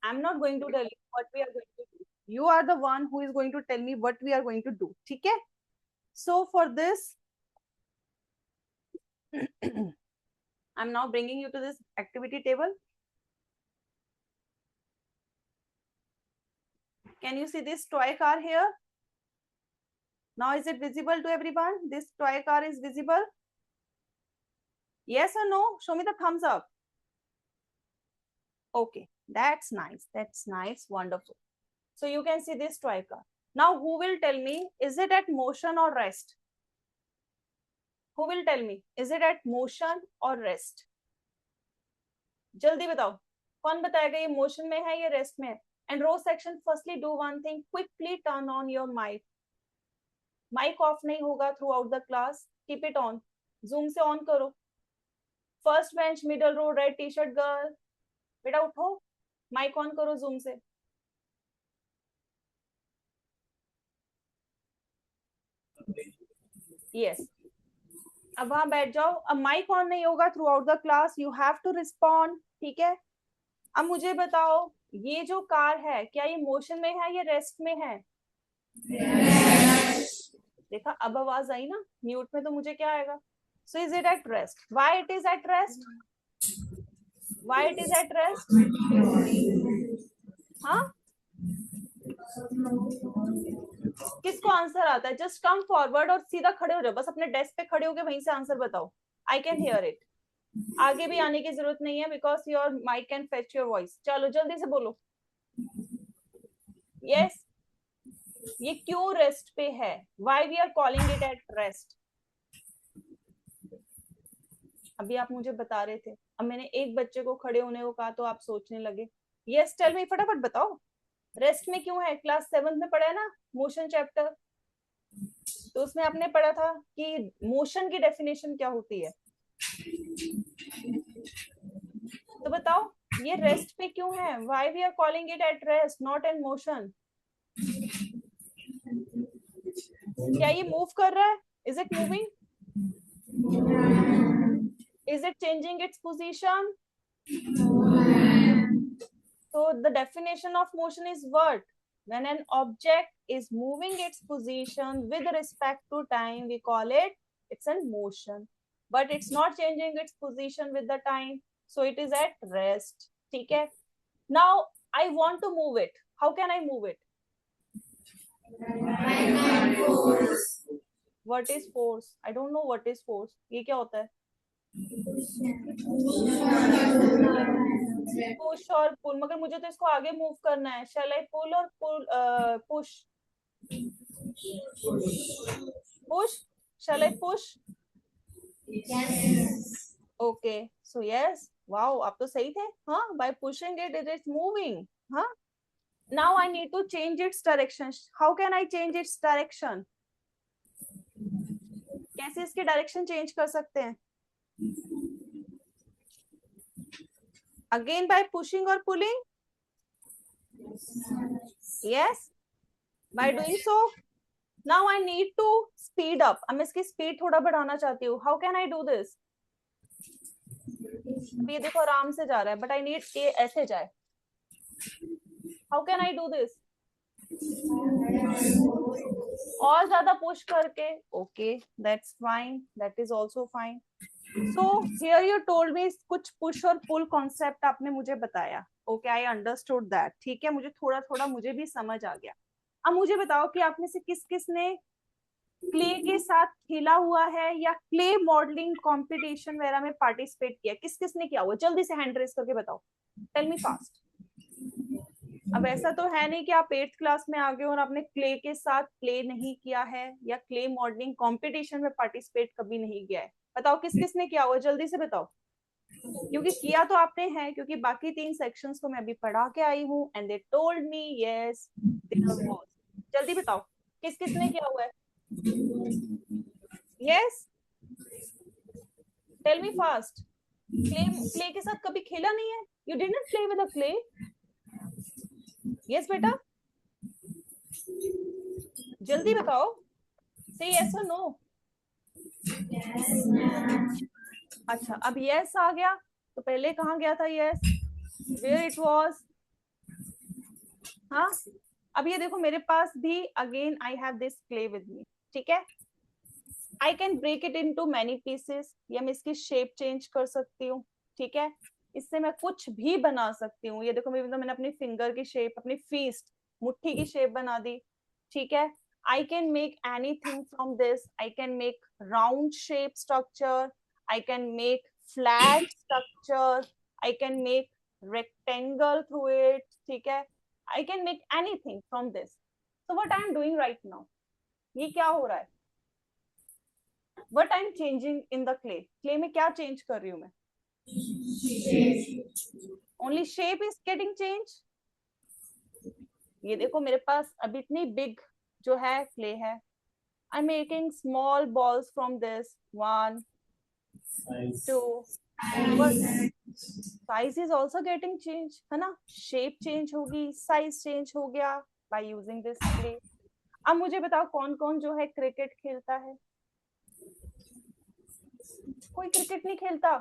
I'm not going to tell you what we are going to do. You are the one who is going to tell me what we are going to do. ठीक है? So for this, I'm now bringing you to this activity table. Can you see this toy car here? Now is it visible to everyone? This toy car is visible? Yes or no? Show me the thumbs up. Okay, that's nice. That's nice. Wonderful. So you can see this toy car. Now who will tell me, is it at motion or rest? Who will tell me, is it at motion or rest? जल्दी बताओ, कौन बताएगा ये motion में है या rest में है? And row section, firstly do one thing, quickly turn on your mic. Mic off नहीं होगा throughout the class. Keep it on. Zoom से on करो. First bench, middle row, red t-shirt girl. बेटा उठो, mic on करो Zoom से. Yes. अब वहां बैठ जाओ. अब माइक ऑन नहीं होगा throughout the class. You have to respond. ठीक है. अब मुझे बताओ, ये जो कार है क्या ये मोशन में है या रेस्ट में है? देखा, अब आवाज आई ना. म्यूट में तो मुझे क्या आएगा? So is it at rest? Why it is at rest? Why it is at rest? हाँ, किसको आंसर आता है? जस्ट कम फॉरवर्ड और सीधा खड़े हो जाओ. बस अपने डेस्क पे खड़े होके वहीं से आंसर बताओ. I can hear it. आगे भी आने की जरूरत नहीं है because your mic can fetch your voice. चलो जल्दी से बोलो. यस. ये क्यों रेस्ट पे है? Why we are calling it at rest? अभी आप मुझे बता रहे थे. अब मैंने एक बच्चे को खड़े होने को कहा तो आप सोचने लगे. यस, टेल मी, फटाफट बताओ. रेस्ट में क्यों है? क्लास 7 में पढ़ा है ना मोशन चैप्टर, तो उसमें आपने पढ़ा था कि मोशन की डेफिनेशन क्या होती है. तो बताओ ये रेस्ट पे क्यों है? Why we are calling it at rest not in motion? क्या ये मूव कर रहा है? Is it moving? Is it changing its position? So the definition of motion is what? When an object is moving its position with respect to time, we call it, it's in motion. But it's not changing its position with the time, so it is at rest. ठीक है. Now I want to move it. How can I move it? What is force? I don't know what is force. ये क्या होता है? Push और पुल. मगर मुझे तो इसको आगे मूव करना है. शैल I pull or pull? Push. Push. Shall I push? Okay, so yes. Wow, आप तो सही थे. हाँ, by pushing it it is moving. हाँ. Now I need to change its direction. How can I change its direction? कैसे इसके direction change कर सकते हैं? Again by pushing or pulling? Yes. By doing so, now I need to speed up. अब मैं इसकी speed थोड़ा बढ़ाना चाहती हूँ. How can I do this? ये देखो आराम से जा रहा है, but I need ये ऐसे जाए. How can I do this? और ज्यादा पुश करके. Okay, that's fine. That is also fine. So here you told me कुछ पुश और पुल कॉन्सेप्ट आपने मुझे बताया. Okay, I understood that. ठीक है, मुझे थोड़ा थोड़ा मुझे भी समझ आ गया. अब मुझे बताओ कि आप में से किस किस ने क्ले के साथ खेला हुआ है या क्ले मॉडलिंग कंपटीशन वगैरह में पार्टिसिपेट किया? किस किस ने किया हुआ? जल्दी से हैंड रेस करके बताओ. Tell me fast. अब ऐसा तो है नहीं कि आप 8th क्लास में आ गए और आपने क्ले के साथ क्ले नहीं किया है या क्ले मॉडलिंग कंपटीशन में पार्टिसिपेट कभी नहीं किया है. बताओ किस किस ने किया हुआ? जल्दी से बताओ. क्योंकि किया तो आपने है, क्योंकि बाकी 3 सेक्शंस को मैं अभी पढ़ा के आई हूँ and they told me yes there was. जल्दी बताओ किस किस ने किया हुआ है. Yes, tell me fast. Clay के साथ कभी खेला नहीं है? You didn't play with a clay? Yes बेटा, जल्दी बताओ. से यस और नो. अच्छा, अब यस आ गया तो पहले कहाँ गया था यस? Where it was? हाँ, अब ये देखो मेरे पास भी again I have this clay with me, ठीक है। I can break it into many pieces, या मैं इसकी शेप चेंज कर सकती हूँ, ठीक है। इससे मैं कुछ भी बना सकती हूँ। ये देखो मैंने अपनी फिंगर की शेप, अपनी फीस्ट मुट्ठी की शेप बना दी, ठीक है। I can make anything from this. I can make round shape structure. I can make flat structure. I can make rectangle through it. ठीक है? I can make anything from this. So what I am doing right now? ये क्या हो रहा है? What I am changing in the clay? Clay में क्या change कर रही हूँ मैं? Only shape is getting changed. ये देखो मेरे पास अभी इतनी big जो है clay है. I'm making small balls from this. 1, 2. But size is also getting changed, है ना? Shape change होगी, size change हो गया by using this clay. अब मुझे बताओ कौन कौन जो है क्रिकेट खेलता है? कोई क्रिकेट नहीं खेलता.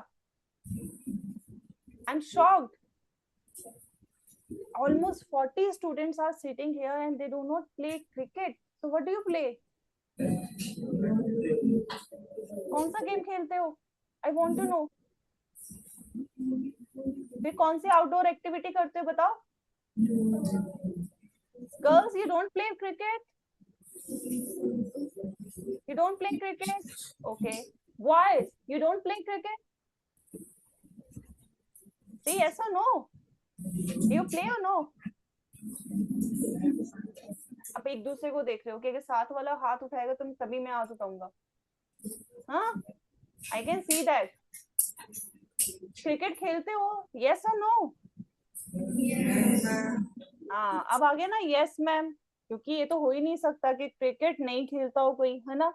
I'm shocked. Almost 40 students are sitting here and they do not play cricket. So what do you play? कौन सा गेम खेलते हो? I want to know. फिर कौन सी आउटडोर एक्टिविटी करते हो बताओ? Girls, you don't play cricket? You don't play cricket? Okay. Boys, you don't play cricket? Say yes or no. Do you play or no? अब एक दूसरे को देख रहे हो कि अगर साथ वाला हाथ उठाएगा तो तभी मैं हाथ उठाऊंगा. हाँ, I can see that. Cricket खेलते हो? Yes or no? हाँ, अब आ गया ना yes मैम, क्योंकि ये तो हो ही नहीं सकता कि क्रिकेट नहीं खेलता हो कोई, है ना.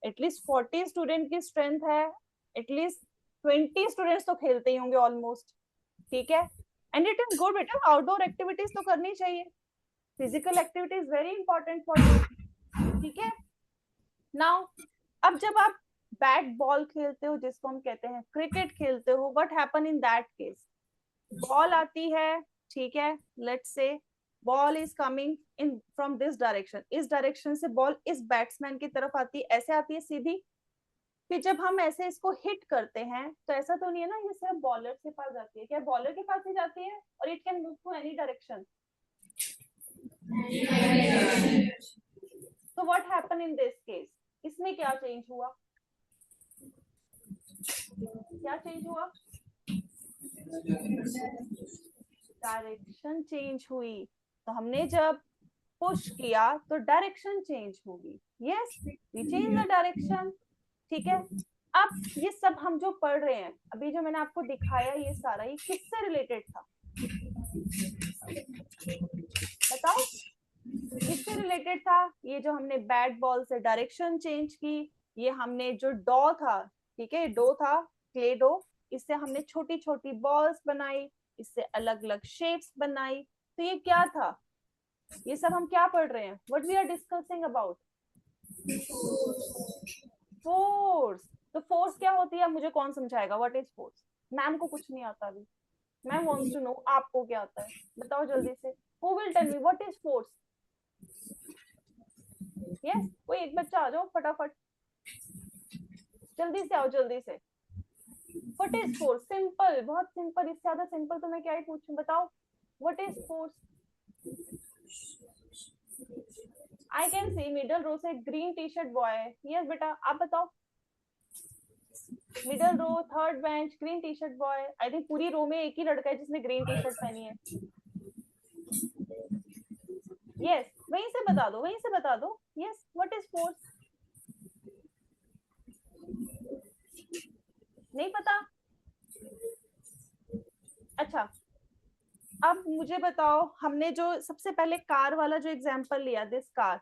एटलीस्ट 40 स्टूडेंट की स्ट्रेंथ है, एटलीस्ट 20 स्टूडेंट्स तो खेलते ही होंगे ऑलमोस्ट, ठीक है. एंड इट इज गुड बेटा, आउटडोर एक्टिविटीज तो करनी चाहिए. Physical activity is very important for you, ठीक है. नाउ अब जब आप बैट बॉल खेलते हो, जिसको हम कहते हैं क्रिकेट खेलते हो, what happen in that case? Ball आती है, ठीक है. लेट्स से ball is coming in from this direction, इस डायरेक्शन से बॉल इस बैट्समैन की तरफ आती है, ऐसे आती है सीधी. फिर जब हम ऐसे इसको हिट करते हैं तो ऐसा तो नहीं है ना ये सिर्फ बॉलर के पास जाती है, क्या बॉलर के पास ही जाती है? और it can move to any direction. So what happened in this case? इसमें क्या चेंज हुआ? क्या चेंज हुआ? डायरेक्शन चेंज हुई. तो हमने जब पुश किया तो डायरेक्शन चेंज होगी. Yes, we change the direction, ठीक है. अब ये सब हम जो पढ़ रहे हैं अभी, जो मैंने आपको दिखाया, ये सारा ये किससे रिलेटेड था बताओ? किससे रिलेटेड था? ये जो हमने बैट बॉल से डायरेक्शन चेंज की, ये हमने जो डो था, ठीक है, डो था, क्ले डो, इससे हमने छोटी छोटी बॉल्स बनाई, इससे अलग अलग शेप्स बनाई. तो ये क्या था? ये सब हम क्या पढ़ रहे हैं? What we are discussing about? Force. तो फोर्स क्या होती है मुझे कौन समझाएगा? What is force? मैम को कुछ नहीं आता अभी. मैम वांट्स टू नो आपको क्या आता है, बताओ जल्दी से. Who will tell me what is force? Yes, कोई एक बच्चा आ जाओ फटाफट, जल्दी से आओ, जल्दी से. What is force? सिंपल, बहुत सिंपल, इससे ज्यादा सिंपल तो मैं क्या ही पूछूं, बताओ. What is force? I can see middle row से green T shirt boy. Yes बेटा, आप बताओ. Middle row, third bench, green T shirt boy. I think पूरी रो में एक ही लड़का है जिसने ग्रीन टी शर्ट पहनी है. यस, वहीं से बता दो, वहीं से बता दो. Yes, what is force? नहीं पता? अच्छा, अब मुझे बताओ, हमने जो सबसे पहले कार वाला जो एग्जांपल लिया, दिस कार,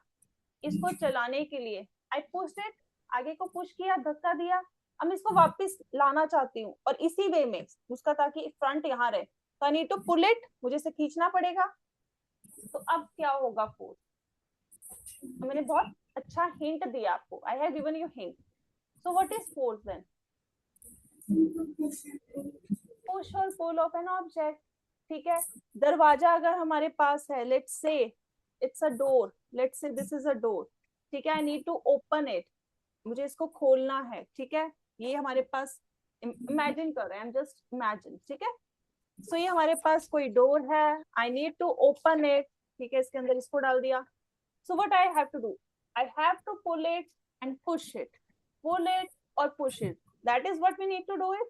इसको चलाने के लिए आई पुश्ड इट, आगे को पुश किया, धक्का दिया. अब इसको वापस लाना चाहती हूँ और इसी वे में उसका, ताकि फ्रंट यहाँ रहे, तो I need to pull it, मुझे इसे खींचना पड़ेगा. तो अब क्या होगा फोर्स? तो मैंने बहुत अच्छा हिंट दिया आपको, I have given you hint. So what is force then? Push और पुल ऑफ एन ऑब्जेक्ट, ठीक है। दरवाजा अगर हमारे पास है, let's say it's a door, let's say this is a door, ठीक है, I need to open it, मुझे इसको खोलना है, ठीक है। ये हमारे पास इमेजिन कर रहे हैं, जस्ट इमेजिन, ठीक है। सो ये हमारे पास कोई डोर है, I need to open it, ठीक है, इसके अंदर इसको डाल दिया। So what I have to do, I have to pull it and push it, pull it और push it, that is what we need to do it.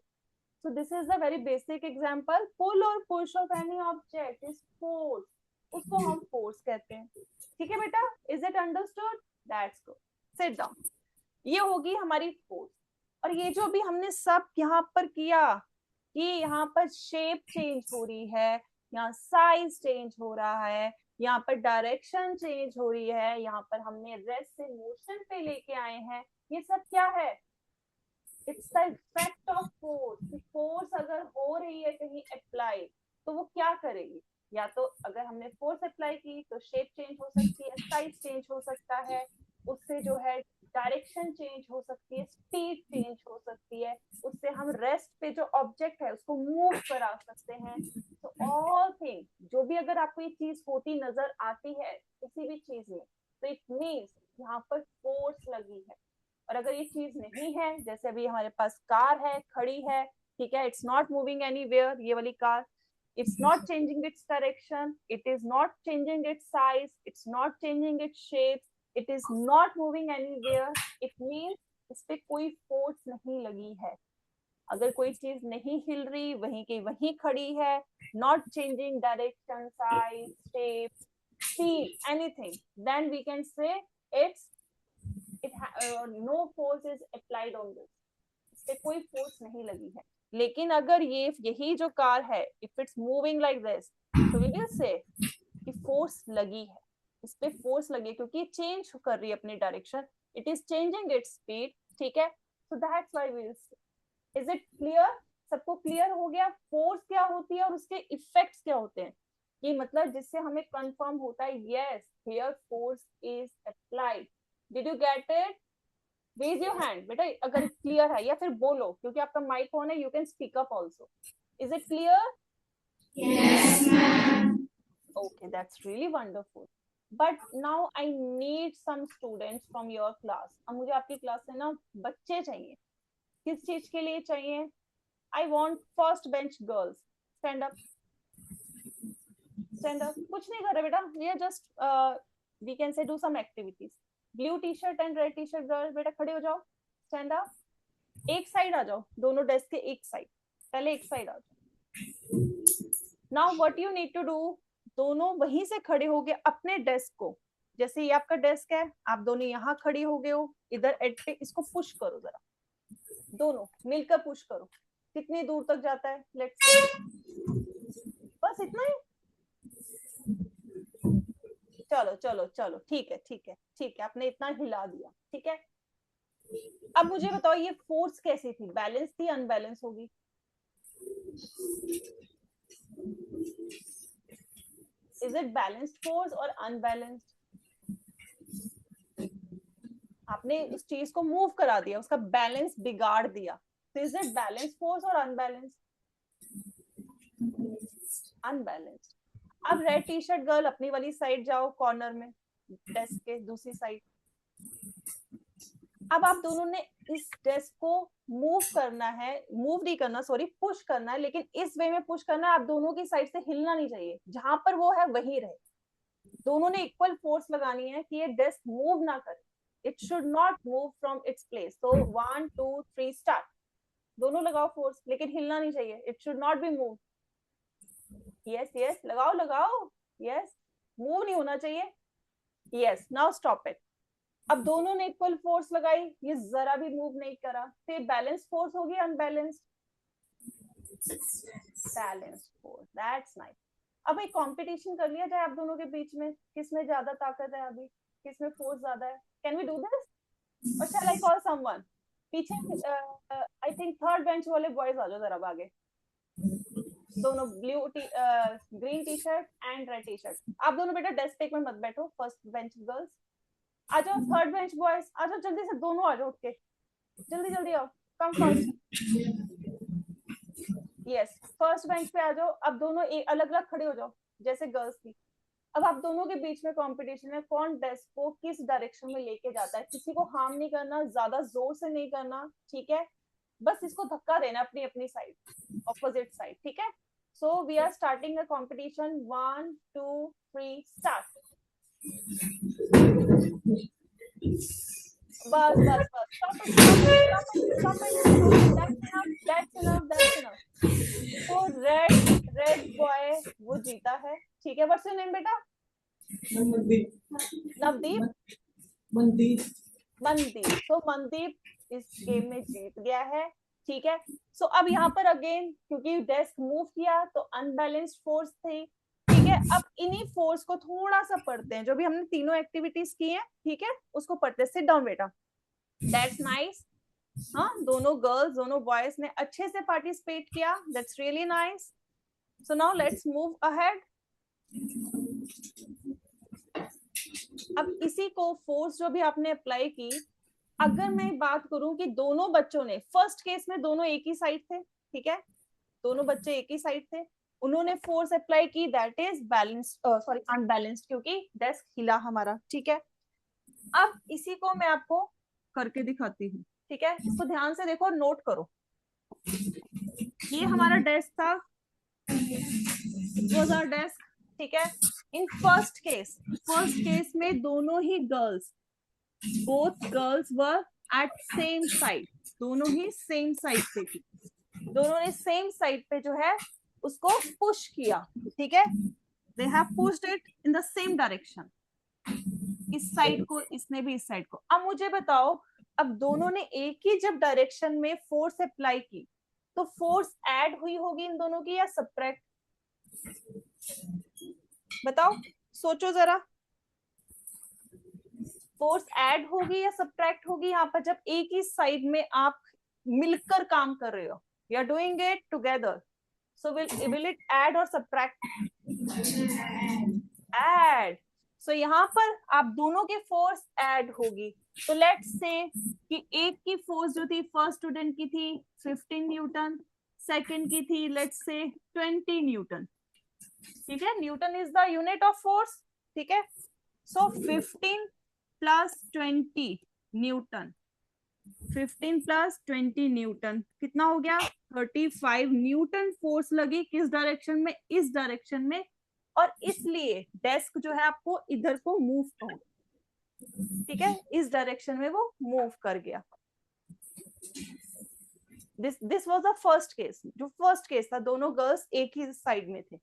So this is a very basic example. Pull or push of any object is force. उसको हम force कहते हैं, ठीक है बेटा? Is it understood? That's good. Sit down. ये होगी हमारी force. और ये जो भी हमने सब यहाँ पर किया कि यहाँ पर shape change हो रही है, यहाँ size change हो रहा है, यहाँ पर डायरेक्शन चेंज हो रही है, यहाँ पर हमने रेस्ट से मोशन पे लेके आए हैं, ये सब क्या है? It's the effect of force. Force अगर हो रही है कहीं अप्लाई तो वो क्या करेगी? या तो अगर हमने फोर्स अप्लाई की तो शेप चेंज हो सकती है, साइज चेंज हो सकता है, उससे जो है डायरेक्शन चेंज हो सकती है, स्पीड चेंज हो सकती है, उससे हम रेस्ट पे जो ऑब्जेक्ट है उसको मूव करा सकते हैं। तो ऑल थिंग जो भी अगर आपको ये चीज होती नजर आती है किसी भी चीज में, तो इट मीन्स यहाँ पर फोर्स लगी है। और अगर ये चीज नहीं है, जैसे अभी हमारे पास कार है, खड़ी है, ठीक है, इट्स नॉट मूविंग एनीवेयर, ये वाली car, it's not changing its direction, it is not changing its size, it's not changing its shape, it is not moving anywhere, it means इस पे कोई फोर्स नहीं लगी है। अगर कोई चीज नहीं हिल रही, वहीं की वहीं खड़ी है, not changing direction, size, shape, speed, anything, then we can say no force is applied on this, इस पे कोई फोर्स नहीं लगी है। लेकिन अगर यही जो कार है, if it's moving like this, तो वी विल से कि फोर्स लगी है, इस पे फोर्स लगी क्योंकि चेंज कर रही है अपनी direction, it is changing its speed, ठीक है। So that's why we will say. Is it clear? सबको क्लियर हो गया फोर्स क्या होती है और उसके इफेक्ट्स क्या होते हैं? ये मतलब जिससे हमें कंफर्म होता है yes here force is applied. Did you get it? Raise your hand बेटा अगर क्लियर है, या फिर बोलो क्योंकि आपका माइक ऑन है, you can speak up also. Is it clear? Yes, ma'am. Okay, that's really wonderful. But now I need some students from your class. अब मुझे आपकी क्लास से ना बच्चे चाहिए। किस चीज के लिए चाहिए? I want first bench girls. Stand up. Stand up. कुछ नहीं कर रहे बेटा, we are just we can say do some activities. Blue t-shirt and red t-shirt girl, बेटा खड़े हो जाओ। Stand up. एक साइड आ जाओ, दोनों डेस्क के एक साइड, पहले एक साइड आ जाओ। Now what you need to do, दोनों वहीं से खड़े हो गए अपने डेस्क को, जैसे ये आपका डेस्क है, आप दोनों यहाँ खड़ी हो गए हो, इधर एड पे इसको पुश करो जरा, दोनों मिलकर पुश करो। कितनी दूर तक जाता है? लेट्स सी, बस इतना ही। चलो चलो चलो, ठीक है ठीक है ठीक है, आपने इतना हिला दिया, ठीक है। अब मुझे बताओ ये फोर्स कैसी थी? बैलेंस थी, अनबैलेंस होगी? इज इट बैलेंस्ड फोर्स और अनबैलेंस्ड? आपने उस चीज को मूव करा दिया, उसका बैलेंस बिगाड़ दिया, तो इज इट बैलेंस्ड फोर्स और अनबैलेंस्ड? अनबैलेंस्ड। अब रेड टी शर्ट गर्ल अपनी वाली साइड जाओ, कॉर्नर में डेस्क के दूसरी साइड। अब आप दोनों ने इस डेस्क को मूव करना है, मूव नहीं करना सॉरी, पुश करना है, लेकिन इस वे में पुश करना है, आप दोनों की साइड से हिलना नहीं चाहिए, जहां पर वो है वहीं रहे। दोनों ने इक्वल फोर्स लगानी है कि ये डेस्क मूव ना करे, it should not move from its place. तो 1 2 3 स्टार्ट, दोनों लगाओ फोर्स, लेकिन हिलना नहीं चाहिए, it should not be move. Yes yes, लगाओ लगाओ, यस, मूव नहीं होना चाहिए, यस। Now stop it. अब दोनों ने इक्वल फोर्स लगाई, ये जरा भी मूव नहीं करा, तो ये बैलेंस फोर्स होगी unbalanced? Balance force, that's nice. अब एक कंपटीशन कर लिया जाए आप दोनों के बीच में, किसमें ज्यादा ताकत है, अभी किसमें फोर्स ज्यादा है? Can we do this? और शैल आई कॉल समवन? पीछे आई थिंक थर्ड बेंच वाले बॉयज आ जाओ जरा आगे, दोनों blue green T shirt and red T shirt. आप दोनों बेटा डेस्क पे में मत बैठो, फर्स्ट बेंच गर्ल्स आ जाओ, थर्ड बेंच बॉयज आ जाओ, जल्दी से दोनों आ जाओ, उठ के जल्दी जल्दी आओ, come first. Yes, first bench पे आ जाओ। अब दोनों एक अलग अलग खड़े हो जाओ जैसे गर्ल्स थी। अब आप दोनों के बीच में कंपटीशन है, कौन डेस्क को किस डायरेक्शन में लेके जाता है। किसी को हार्म नहीं करना, ज्यादा जोर से नहीं करना, ठीक है, बस इसको धक्का देना अपनी अपनी साइड, ऑपोजिट साइड, ठीक है। So we are starting a competition, 1 2 3 start. बस बस बस, stop it, stop it, stop it, stop it, stop it, that's enough, that's enough, that's enough. तो रेड बॉय वो जीता है, ठीक है। व्हाट्स योर नेम बेटा? नवदीप। मनदीप। मनदीप। सो मनदीप इस गेम में जीत गया है, ठीक है। सो अब यहाँ पर अगेन क्योंकि डेस्क मूव किया तो अनबैलेंस्ड फोर्स थी, ठीक है। अब इन्हीं फोर्स को थोड़ा सा पढ़ते हैं, जो भी हमने तीनों एक्टिविटीज की हैं, ठीक है, उसको पढ़ते हैं। सिट डाउन बेटा। That's nice. हाँ, दोनों गर्ल्स दोनों बॉयज ने अच्छे से पार्टिसिपेट किया, that's really nice. So now let's move ahead. अब इसी को फोर्स जो भी आपने अप्लाई की, अगर मैं बात करूं कि दोनों बच्चों ने, फर्स्ट केस में दोनों एक ही साइड थे, ठीक है, दोनों बच्चे एक ही साइड थे, उन्होंने फोर्स अप्लाई की, that is balanced, sorry unbalanced, क्योंकि डेस्क हिला हमारा, ठीक है। अब इसी को मैं आपको करके दिखाती हूँ, ठीक है। इसको ध्यान से देखो, नोट करो। ये हमारा डेस्क था, इट वाज आवर डेस्क, ठीक है। इन फर्स्ट केस में दोनों ही girls, both girls were at same side, दोनों ही सेम साइड पे थी, दोनों ने सेम साइड पे जो है उसको पुश किया, ठीक है। They have pushed it in the same direction, इस साइड को, इसने भी इस साइड को। अब मुझे बताओ, अब दोनों ने एक ही जब डायरेक्शन में फोर्स अप्लाई की, तो फोर्स ऐड हुई होगी इन दोनों की या सब्ट्रैक्ट? बताओ, सोचो जरा, फोर्स ऐड होगी या सब्ट्रैक्ट होगी यहाँ पर, जब एक ही साइड में आप मिलकर काम कर रहे हो, you are doing it together. So will it add और सब्ट्रैक्ट? ऐड। सो यहाँ पर आप दोनों के फोर्स ऐड होगी। तो लेट्स से कि एक की फोर्स जो थी फर्स्ट स्टूडेंट की थी 15 न्यूटन, सेकंड की थी लेट्स से 20 न्यूटन, ठीक है। Newton is the unit of force, ठीक है। सो 15 प्लस 20 न्यूटन, 15 प्लस 20 न्यूटन कितना हो गया? 35 न्यूटन फोर्स लगी किस डायरेक्शन में? इस डायरेक्शन में। और इसलिए डेस्क जो है आपको इधर को मूव हो, ठीक है, इस डायरेक्शन में वो मूव कर गया। This was the first case. जो फर्स्ट केस था, दोनों गर्ल्स एक ही साइड में थे,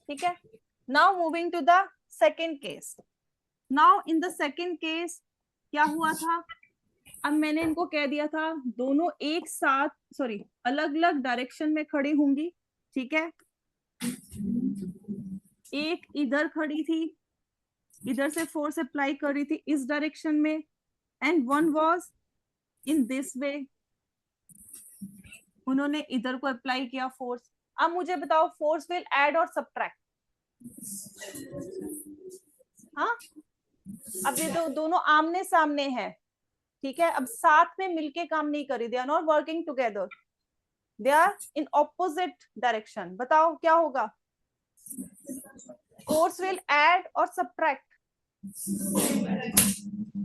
ठीक है। Now moving to the second case. Now in the second case क्या हुआ था? अब मैंने इनको कह दिया था दोनों एक साथ, सॉरी अलग अलग डायरेक्शन में खड़ी होंगी, ठीक है। एक इधर खड़ी थी, इधर से फोर्स अप्लाई कर रही थी इस डायरेक्शन में, and one was in this way, उन्होंने इधर को अप्लाई किया फोर्स। अब मुझे बताओ, फोर्स विल ऐड और सब्ट्रैक्ट? हाँ, अब ये दोनों आमने सामने है, ठीक है। अब साथ में मिलके काम नहीं करी, they are not working together, they are in opposite direction. बताओ क्या होगा? फोर्स विल ऐड और सब्ट्रैक्ट?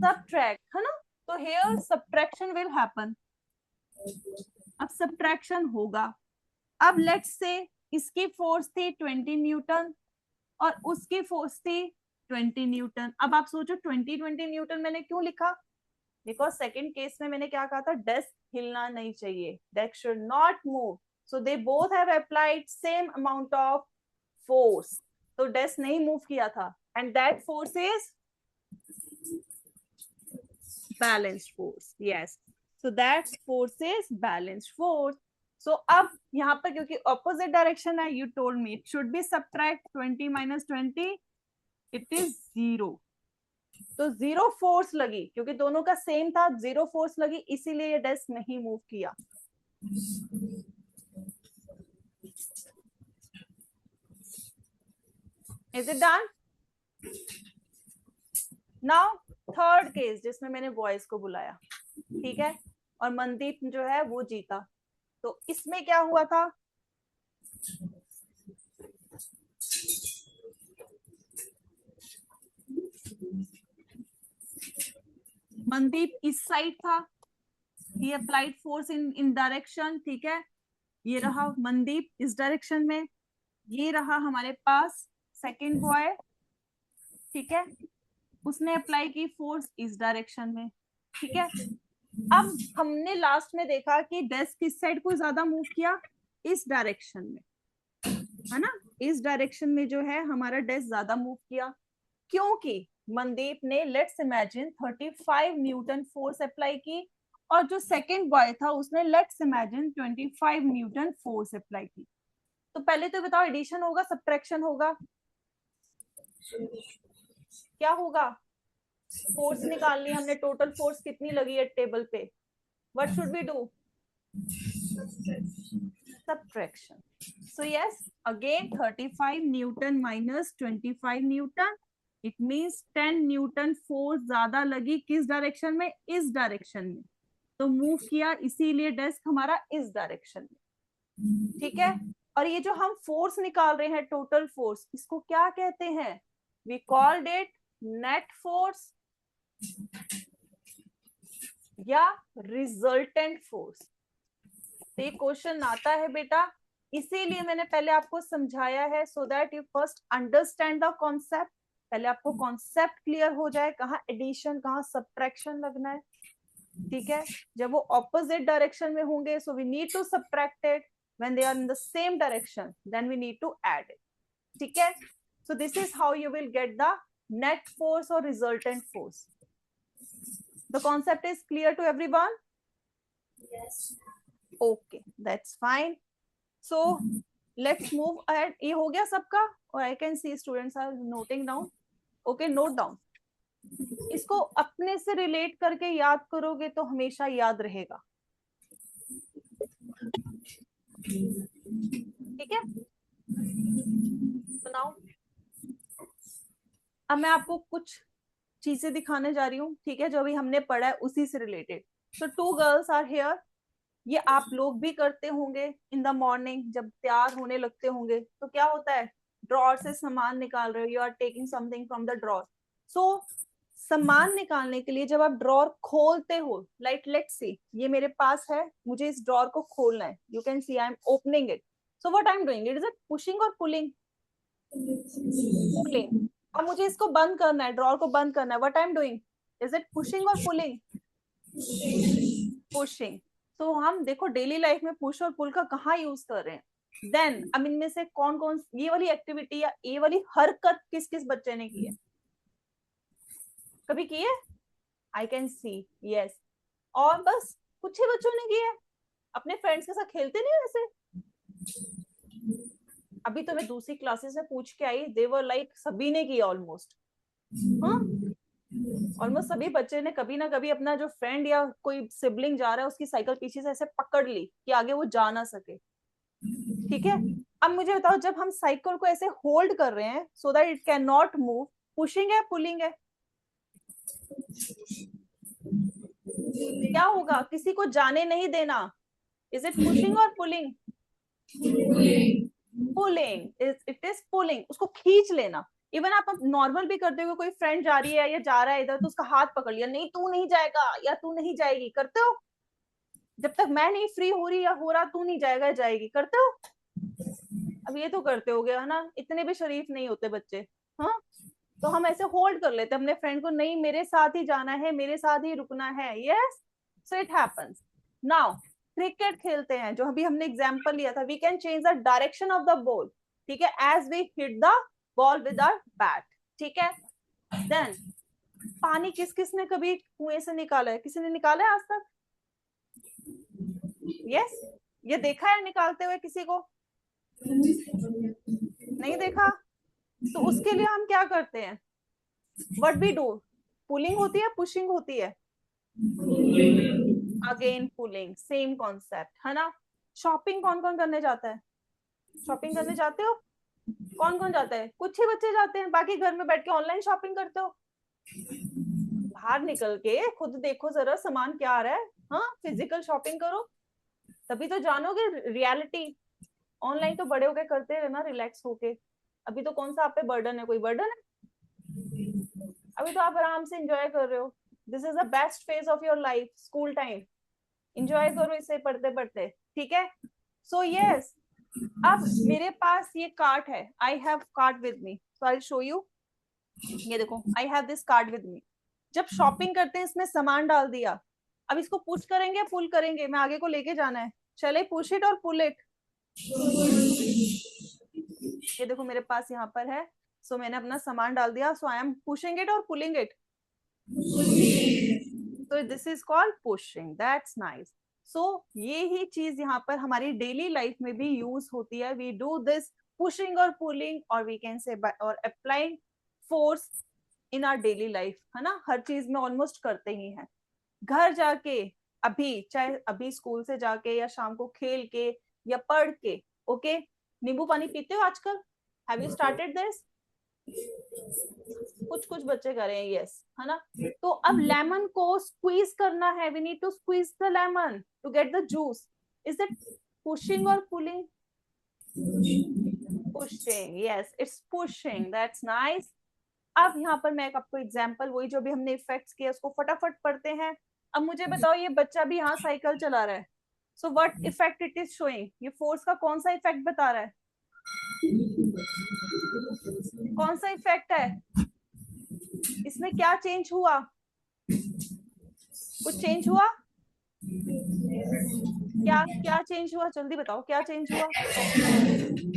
सब्ट्रैक्ट, है ना। तो हियर सब्ट्रैक्शन विल हैपन। अब सब्ट्रैक्शन होगा। अब लेट्स से इसकी फोर्स थी 20 न्यूटन और उसकी फोर्स थी 20 न्यूटन। अब आप सोचो 20 न्यूटन मैंने क्यों लिखा? बिकॉज सेकेंड केस में मैंने क्या कहा था? डेस्क हिलना नहीं चाहिए, desk should not move. So they both have applied same amount of force, तो डेस्क नहीं मूव किया था, and that force is balanced force. Yes, so that force is balanced force. So अब यहाँ पर क्योंकि ऑपोजिट डायरेक्शन है, you told me it should be subtract 20 minus 20, it is 0। तो 0 फोर्स लगी, क्योंकि दोनों का सेम था, 0 फोर्स लगी, इसीलिए ये डेस्क नहीं मूव किया। Is it done? Now third case जिसमें मैंने बॉयज को बुलाया, ठीक है, और मनदीप जो है वो जीता। तो इसमें क्या हुआ था, मनदीप इस साइड था, he applied force in direction, ठीक है, ये रहा मनदीप इस डायरेक्शन में, ये रहा हमारे पास सेकंड बॉय, ठीक है, उसने अप्लाई की फोर्स इस डायरेक्शन में, ठीक है। अब हमने लास्ट में देखा कि डेस्क किस साइड को ज्यादा मूव किया, इस डायरेक्शन में, है ना, इस डायरेक्शन में जो है हमारा डेस्क ज्यादा मूव किया, क्योंकि मनदीप ने let's imagine 35 Newton force apply की, और जो सेकंड बॉय था उसने let's imagine 25 Newton force apply की। तो पहले तो बताओ एडिशन होगा सब्ट्रैक्शन होगा, क्या होगा, फोर्स निकालनी, हमने टोटल फोर्स कितनी लगी है टेबल पे, what should we do, subtraction. So yes, again 35 Newton minus 25 Newton, it means 10 Newton force ज्यादा लगी किस डायरेक्शन में, इस डायरेक्शन में, तो मूव किया इसीलिए डेस्क हमारा इस डायरेक्शन में, ठीक है। और ये जो हम फोर्स निकाल रहे हैं टोटल फोर्स, इसको क्या कहते हैं, we called it net force या रिजल्टेंट फोर्स। तो ये क्वेश्चन आता है बेटा, इसीलिए मैंने पहले आपको समझाया है, so that you first understand the concept, पहले आपको कॉन्सेप्ट क्लियर हो जाए, कहाँ एडिशन कहाँ सब्ट्रैक्शन लगना है, ठीक है। जब वो ऑपोजिट डायरेक्शन में होंगे, so we need to subtract it, when they are in the same direction then we need to add it, ठीक है। So this is how you will get the net force और resultant force. The concept is clear to everyone? Okay, that's fine. So let's move ahead. ये हो गया सबका, और I can see students are noting down. Okay, note down. इसको अपने से relate करके याद करोगे तो हमेशा याद रहेगा, ठीक है। सुनाओ, अब मैं आपको कुछ चीजें दिखाने जा रही हूँ, ठीक है, जो अभी हमने पढ़ा है उसी से रिलेटेड। तो 2 गर्ल्स आर हियर, ये आप लोग भी करते होंगे इन द मॉर्निंग, जब तैयार होने लगते होंगे तो क्या होता है, ड्रॉर से सामान निकाल रहे हो, you are taking something from the drawer. So सामान निकालने के लिए जब आप ड्रॉर खोलते हो, लाइक लेट्स सी ये मेरे पास है, मुझे इस ड्रॉर को खोलना है, you can see I am opening it, so what I am doing, it is it pushing और पुलिंग, पुलिंग। अब मुझे इसको बंद करना है, ड्रॉर को बंद करना है, what I am doing, is it pushing और पुलिंग, पुशिंग। तो हम देखो डेली लाइफ में पुश और पुल का कहाँ यूज कर रहे हैं। देन अब इनमें से कौन कौन ये वाली एक्टिविटी या ये वाली हरकत किस किस बच्चे ने की है, कभी की है, आई कैन सी यस, और बस कुछ ही बच्चों ने की है, अपने फ्रेंड्स के साथ खेलते नहीं वैसे। अभी तो मैं दूसरी क्लासेस में पूछ के आई, दे वर लाइक सभी ने की ऑलमोस्ट, हाँ ऑलमोस्ट सभी बच्चे ने कभी ना कभी अपना जो फ्रेंड या कोई सिबलिंग जा रहा है उसकी साइकिल पीछे से ऐसे पकड़ ली कि आगे वो जा ना सके, ठीक है। अब मुझे बताओ, जब हम साइकिल को ऐसे होल्ड कर रहे हैं so that it can not move, pushing है पुलिंग है, क्या होगा, किसी को जाने नहीं देना, इज इट पुशिंग और pulling, pulling, it is pulling, उसको खींच लेना। इवन आप नॉर्मल भी करते हो, कोई फ्रेंड जा रही है या जा रहा है इधर तो उसका हाथ पकड़ लिया, नहीं तू नहीं जाएगा या तू नहीं जाएगी, करते हो, जब तक मैं नहीं फ्री हो रही या हो रहा तू नहीं जाएगा जाएगी, करते हो। अब ये तो करते हो गया है ना, इतने भी शरीफ नहीं होते बच्चे, हाँ। तो हम ऐसे होल्ड कर लेते अपने फ्रेंड को, नहीं मेरे साथ ही जाना है, मेरे साथ ही रुकना है, yes, so it happens. Now cricket खेलते हैं, जो अभी हमने एग्जांपल लिया था, we can change the direction of the ball, ठीक है, as we hit the ball with our bat, ठीक है। देन पानी किस किस ने कभी कुएं से निकाला है, किसी ने निकाला है आज तक, यस, ये देखा है निकालते हुए किसी को, नहीं देखा, तो उसके लिए हम क्या करते हैं, व्हाट वी डू, पुलिंग होती है पुशिंग होती है, अगेन पुलिंग, सेम कॉन्सेप्ट है ना। शॉपिंग कौन कौन करने जाता है, शॉपिंग करने जाते हो, कौन कौन जाता है, कुछ ही बच्चे जाते हैं, बाकी घर में बैठ के ऑनलाइन शॉपिंग करते हो, बाहर निकल के खुद देखो जरा सामान क्या आ रहा है, हाँ फिजिकल शॉपिंग करो। तभी तो जानोगे रियलिटी। ऑनलाइन तो बड़े होके करते रहे ना रिलैक्स होके, अभी तो कौन सा आप पे बर्डन है, कोई बर्डन है? अभी तो आप आराम से एंजॉय कर रहे हो। This is the best phase of your life, school time. Enjoy करो इसे पढ़ते पढ़ते, ठीक है? सो यस, अब मेरे पास ये कार्ट है, I have cart with me, so I will show you. ये देखो, आई have this cart with me. जब शॉपिंग करते हैं इसमें सामान डाल दिया, अब इसको पुश करेंगे पुल करेंगे, मैं आगे को लेके जाना है, चले पुश इट और पुल इट। ये देखो मेरे पास यहाँ पर है, सो मैंने अपना सामान डाल दिया, so I am pushing it और पुलिंग इट। तो this is called pushing, that's nice. So ये ही चीज यहाँ पर हमारी डेली लाइफ में भी यूज होती है। वी डू दिस पुशिंग और पुलिंग, और वी कैन से और applying force in our daily life, है ना? हर चीज में ऑलमोस्ट करते ही हैं। घर जाके, अभी चाहे अभी स्कूल से जाके या शाम को खेल के या पढ़ के, ओके, नींबू पानी पीते हो आजकल? Have you started this? कुछ कुछ बच्चे कर रहे हैं, यस, है ना? तो अब लेमन को स्क्वीज करना है, we need to squeeze the lemon to get the juice. Is it pushing और pulling? Pushing, yes, it's pushing, that's nice. अब यहाँ पर मैं आपको एग्जांपल, वही जो भी हमने इफेक्ट्स किए उसको फटाफट पढ़ते हैं। अब मुझे बताओ, ये बच्चा भी यहाँ साइकिल चला रहा है, so what effect it is showing? ये फोर्स का कौन सा इफेक्ट बता रहा है? कौन सा इफेक्ट है इसमें? क्या चेंज हुआ? कुछ चेंज हुआ? क्या क्या चेंज हुआ? जल्दी बताओ, क्या चेंज हुआ?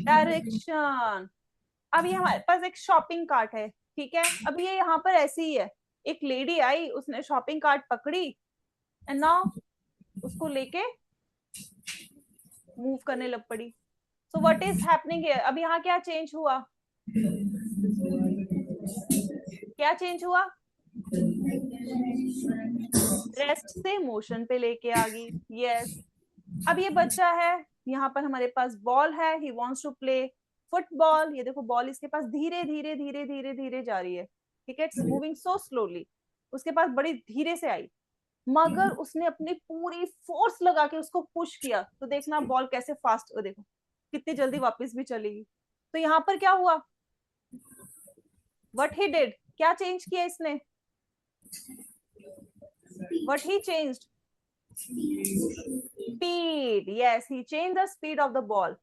डायरेक्शन। अब ये हमारे पास एक शॉपिंग कार्ट है, ठीक है? अब ये यहाँ पर ऐसी ही है, एक लेडी आई, उसने शॉपिंग कार्ट पकड़ी एंड नाउ उसको लेके मूव करने लग पड़ी। सो व्हाट इज हैपनिंग हियर? अब यहाँ क्या चेंज हुआ? क्या चेंज हुआ? रेस्ट से मोशन पे लेके आ गई, यस। अब ये बच्चा है, यहाँ पर हमारे पास बॉल है, he wants to play football. ये देखो बॉल इसके पास धीरे धीरे धीरे धीरे धीरे जा रही है, ठीक है? इट्स मूविंग सो स्लोली, उसके पास बड़ी धीरे से आई, मगर उसने अपनी पूरी फोर्स लगा के उसको पुश किया, तो देखना बॉल कैसे फास्ट, देखो कितनी जल्दी वापस भी चलेगी। तो यहाँ पर क्या हुआ? व्हाट ही डिड, क्या चेंज किया इसने? What he changed? Speed, yes, he change the speed of the ball.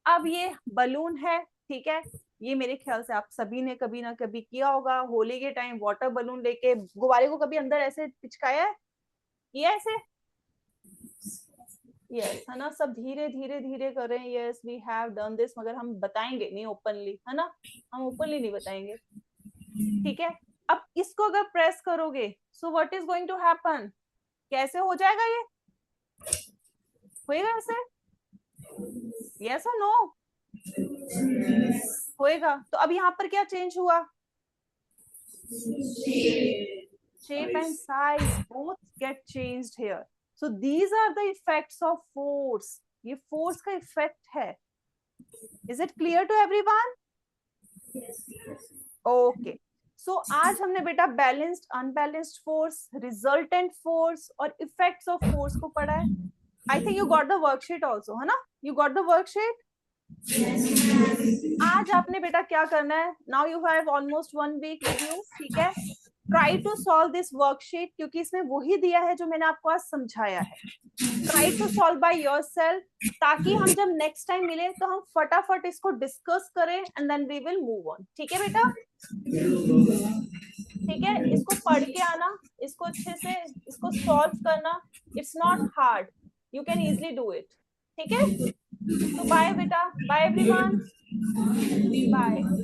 अब ये बलून है, ठीक है? ये मेरे ख्याल से आप सभी ने कभी ना कभी किया होगा, होली के टाइम वाटर बलून लेके गुब्बारे को कभी अंदर ऐसे पिचकाया है, ये ऐसे, यस, है ना? सब धीरे धीरे धीरे कर रहे हैं, yes, we have done this, मगर हम बताएंगे नहीं ओपनली, है ना? हम ओपनली नहीं बताएंगे, ठीक है? अब इसको अगर प्रेस करोगे, so what is going to happen? कैसे हो जाएगा ये? होएगा ऐसे? यस और नो? होएगा। तो अब यहाँ पर क्या चेंज हुआ? Shape and size both get changed here. So these are the effects of force. ये force का effect है. Is it clear to everyone? Okay. So आज हमने बेटा balanced, unbalanced force, resultant force और effects of force को पढ़ा है. I think you got the worksheet also, है ना? You got the worksheet? आज आपने बेटा क्या करना है? Now you have almost 1 week with you, ठीक है? Try to solve this worksheet, क्योंकि इसमें वही दिया है जो मैंने आपको आज समझाया है. Try to solve by yourself, ताकि हम जब next time मिले तो हम फटाफट इसको डिस्कस करें and then we will move on. ठीक है बेटा? ठीक है, इसको पढ़ के आना, इसको अच्छे से इसको सॉल्व करना. It's not hard. You can easily do it. ठीक है? तो बाय बेटा, बाय एवरीवन, बाय.